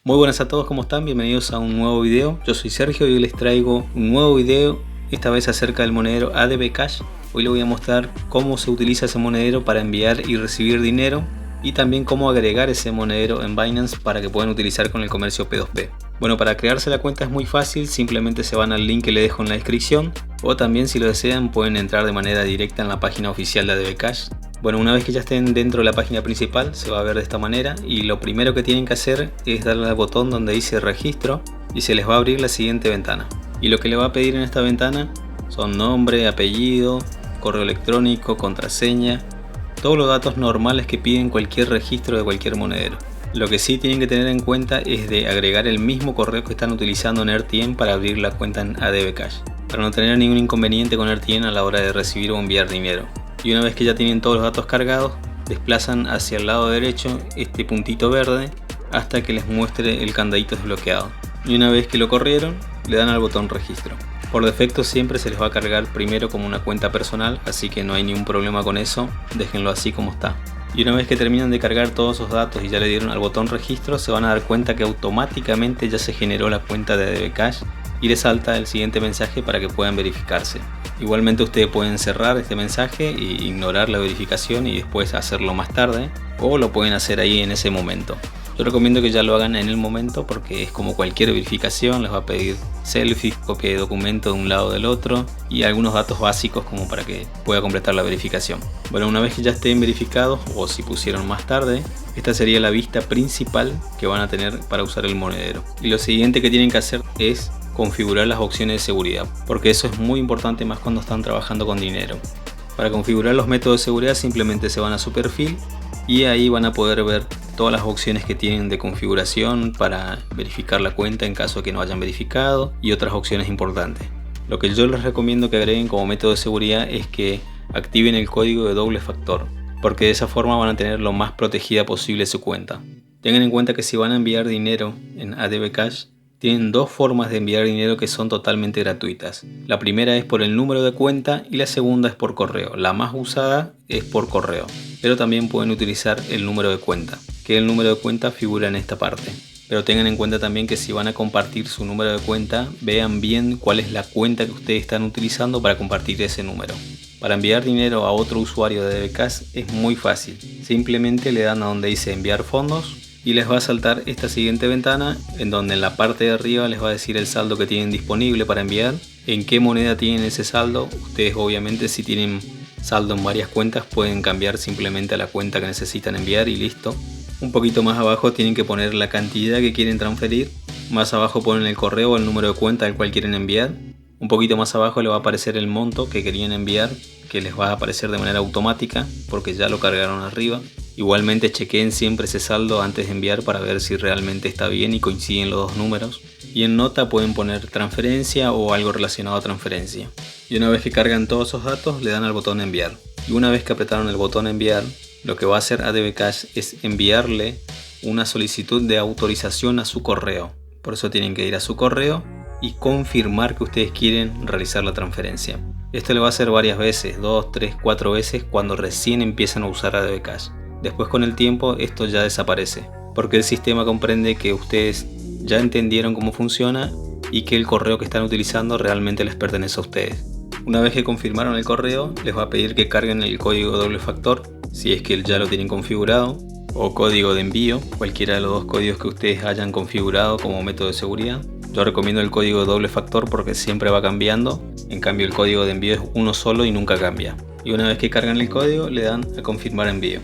Muy buenas a todos, ¿cómo están? Bienvenidos a un nuevo video. Yo soy Sergio y hoy les traigo un nuevo video, esta vez acerca del monedero ADB Cash. Hoy les voy a mostrar cómo se utiliza ese monedero para enviar y recibir dinero y también cómo agregar ese monedero en Binance para que puedan utilizar con el comercio P2P. Bueno, para crearse la cuenta es muy fácil, simplemente se van al link que les dejo en la descripción o también si lo desean pueden entrar de manera directa en la página oficial de ADB Cash. Bueno, una vez que ya estén dentro de la página principal se va a ver de esta manera y lo primero que tienen que hacer es darle al botón donde dice registro y se les va a abrir la siguiente ventana. Y lo que le va a pedir en esta ventana son nombre, apellido, correo electrónico, contraseña, todos los datos normales que piden cualquier registro de cualquier monedero. Lo que sí tienen que tener en cuenta es de agregar el mismo correo que están utilizando en RTM para abrir la cuenta en ADB Cash, para no tener ningún inconveniente con RTM a la hora de recibir o enviar dinero. Y una vez que ya tienen todos los datos cargados, desplazan hacia el lado derecho este puntito verde hasta que les muestre el candadito desbloqueado. Y una vez que lo corrieron, le dan al botón registro. Por defecto siempre se les va a cargar primero como una cuenta personal, así que no hay ningún problema con eso, déjenlo así como está. Y una vez que terminan de cargar todos esos datos y ya le dieron al botón registro, se van a dar cuenta que automáticamente ya se generó la cuenta de ADB Cash y les salta el siguiente mensaje para que puedan verificarse. Igualmente ustedes pueden cerrar este mensaje e ignorar la verificación y después hacerlo más tarde, o lo pueden hacer ahí en ese momento. Yo recomiendo que ya lo hagan en el momento porque es como cualquier verificación, les va a pedir selfies, copia de documento de un lado del otro y algunos datos básicos como para que pueda completar la verificación. Bueno, una vez que ya estén verificados o si pusieron más tarde, esta sería la vista principal que van a tener para usar el monedero. Y lo siguiente que tienen que hacer es configurar las opciones de seguridad, porque eso es muy importante más cuando están trabajando con dinero. Para configurar los métodos de seguridad simplemente se van a su perfil y ahí van a poder ver todas las opciones que tienen de configuración para verificar la cuenta en caso de que no hayan verificado y otras opciones importantes. Lo que yo les recomiendo que agreguen como método de seguridad es que activen el código de doble factor, porque de esa forma van a tener lo más protegida posible su cuenta. Tengan en cuenta que si van a enviar dinero en ADB Cash, tienen dos formas de enviar dinero que son totalmente gratuitas. La primera es por el número de cuenta y la segunda es por correo. La más usada es por correo, pero también pueden utilizar el número de cuenta, que el número de cuenta figura en esta parte. Pero tengan en cuenta también que si van a compartir su número de cuenta, vean bien cuál es la cuenta que ustedes están utilizando para compartir ese número. Para enviar dinero a otro usuario de ADB Cash es muy fácil. Simplemente le dan a donde dice enviar fondos y les va a saltar esta siguiente ventana en donde en la parte de arriba les va a decir el saldo que tienen disponible para enviar, en qué moneda tienen ese saldo. Ustedes obviamente si tienen saldo en varias cuentas pueden cambiar simplemente a la cuenta que necesitan enviar y listo. Un poquito más abajo tienen que poner la cantidad que quieren transferir, más abajo ponen el correo o el número de cuenta al cual quieren enviar. Un poquito más abajo le va a aparecer el monto que querían enviar, que les va a aparecer de manera automática porque ya lo cargaron arriba. Igualmente chequeen siempre ese saldo antes de enviar para ver si realmente está bien y coinciden los dos números. Y en nota pueden poner transferencia o algo relacionado a transferencia. Y una vez que cargan todos esos datos le dan al botón enviar. Y una vez que apretaron el botón enviar, lo que va a hacer ADB Cash es enviarle una solicitud de autorización a su correo. Por eso tienen que ir a su correo y confirmar que ustedes quieren realizar la transferencia. Esto le va a hacer varias veces, 2, 3, 4 veces cuando recién empiezan a usar ADB Cash. Después con el tiempo esto ya desaparece, porque el sistema comprende que ustedes ya entendieron cómo funciona y que el correo que están utilizando realmente les pertenece a ustedes. Una vez que confirmaron el correo, les va a pedir que carguen el código doble factor, si es que ya lo tienen configurado, o código de envío, cualquiera de los dos códigos que ustedes hayan configurado como método de seguridad. Yo recomiendo el código de doble factor porque siempre va cambiando, en cambio el código de envío es uno solo y nunca cambia. Y una vez que cargan el código, le dan a confirmar envío.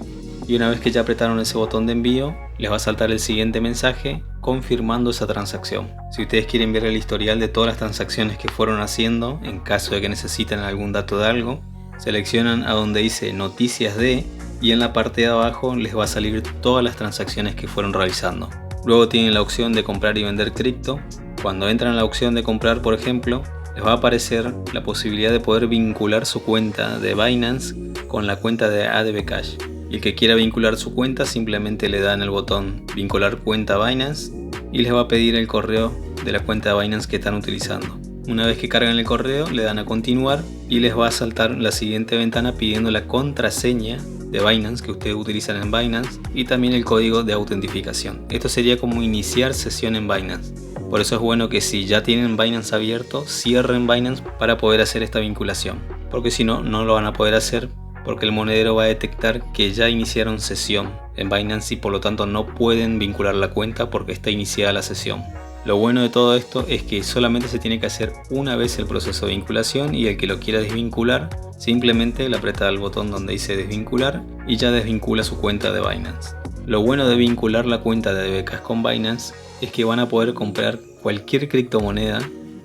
Y una vez que ya apretaron ese botón de envío, les va a saltar el siguiente mensaje confirmando esa transacción. Si ustedes quieren ver el historial de todas las transacciones que fueron haciendo, en caso de que necesiten algún dato de algo, seleccionan a donde dice noticias de y en la parte de abajo les va a salir todas las transacciones que fueron realizando. Luego tienen la opción de comprar y vender cripto. Cuando entran a la opción de comprar, por ejemplo, les va a aparecer la posibilidad de poder vincular su cuenta de Binance con la cuenta de ADB Cash. Y el que quiera vincular su cuenta simplemente le dan el botón vincular cuenta Binance y les va a pedir el correo de la cuenta de Binance que están utilizando. Una vez que cargan el correo le dan a continuar y les va a saltar la siguiente ventana pidiendo la contraseña de Binance que ustedes utilizan en Binance y también el código de autentificación. Esto sería como iniciar sesión en Binance. Por eso es bueno que si ya tienen Binance abierto, cierren Binance para poder hacer esta vinculación, porque si no, no lo van a poder hacer, porque el monedero va a detectar que ya iniciaron sesión en Binance y por lo tanto no pueden vincular la cuenta porque está iniciada la sesión. Lo bueno de todo esto es que solamente se tiene que hacer una vez el proceso de vinculación y el que lo quiera desvincular simplemente le aprieta el botón donde dice desvincular y ya desvincula su cuenta de Binance. Lo bueno de vincular la cuenta de ADB Cash con Binance es que van a poder comprar cualquier criptomoneda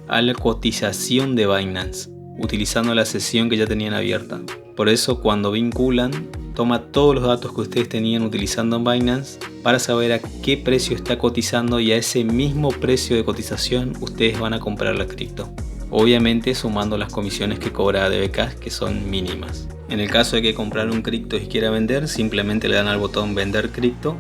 a la cotización de Binance utilizando la sesión que ya tenían abierta. Por eso cuando vinculan, toma todos los datos que ustedes tenían utilizando en Binance para saber a qué precio está cotizando y a ese mismo precio de cotización ustedes van a comprar la cripto. Obviamente sumando las comisiones que cobra ADB Cash, que son mínimas. En el caso de que comprar un cripto y quiera vender, simplemente le dan al botón vender cripto,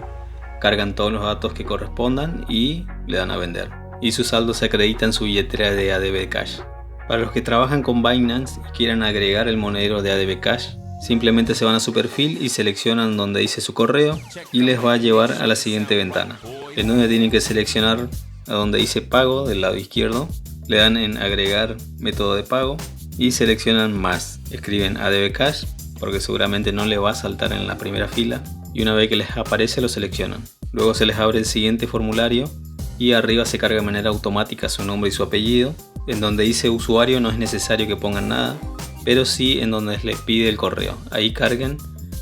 cargan todos los datos que correspondan y le dan a vender. Y su saldo se acredita en su billetera de ADB Cash. Para los que trabajan con Binance y quieran agregar el monedero de ADB Cash, simplemente se van a su perfil y seleccionan donde dice su correo y les va a llevar a la siguiente ventana, en donde tienen que seleccionar a donde dice pago del lado izquierdo, le dan en agregar método de pago y seleccionan más, escriben ADB Cash porque seguramente no le va a saltar en la primera fila y una vez que les aparece lo seleccionan. Luego se les abre el siguiente formulario y arriba se carga de manera automática su nombre y su apellido. En donde dice usuario no es necesario que pongan nada, pero sí en donde les pide el correo. Ahí carguen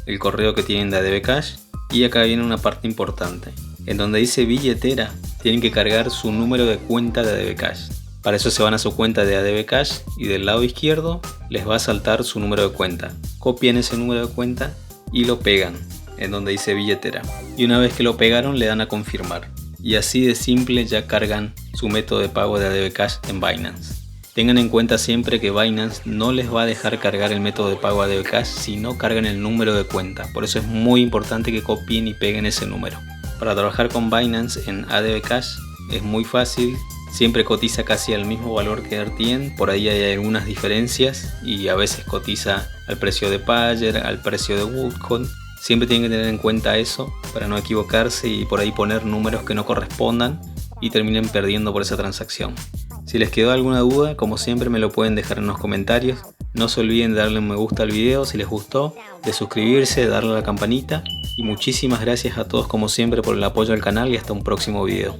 el correo que tienen de ADB Cash y acá viene una parte importante. En donde dice billetera tienen que cargar su número de cuenta de ADB Cash. Para eso se van a su cuenta de ADB Cash y del lado izquierdo les va a saltar su número de cuenta. Copian ese número de cuenta y lo pegan en donde dice billetera. Y una vez que lo pegaron le dan a confirmar. Y así de simple ya cargan su método de pago de ADB Cash en Binance. Tengan en cuenta siempre que Binance no les va a dejar cargar el método de pago ADB Cash si no cargan el número de cuenta. Por eso es muy importante que copien y peguen ese número. Para trabajar con Binance en ADB Cash es muy fácil. Siempre cotiza casi al mismo valor que RTN. Por ahí hay algunas diferencias y a veces cotiza al precio de Payer, al precio de Woodcoin. Siempre tienen que tener en cuenta eso para no equivocarse y por ahí poner números que no correspondan y terminen perdiendo por esa transacción. Si les quedó alguna duda, como siempre me lo pueden dejar en los comentarios. No se olviden de darle un me gusta al video si les gustó, de suscribirse, de darle a la campanita y muchísimas gracias a todos como siempre por el apoyo al canal y hasta un próximo video.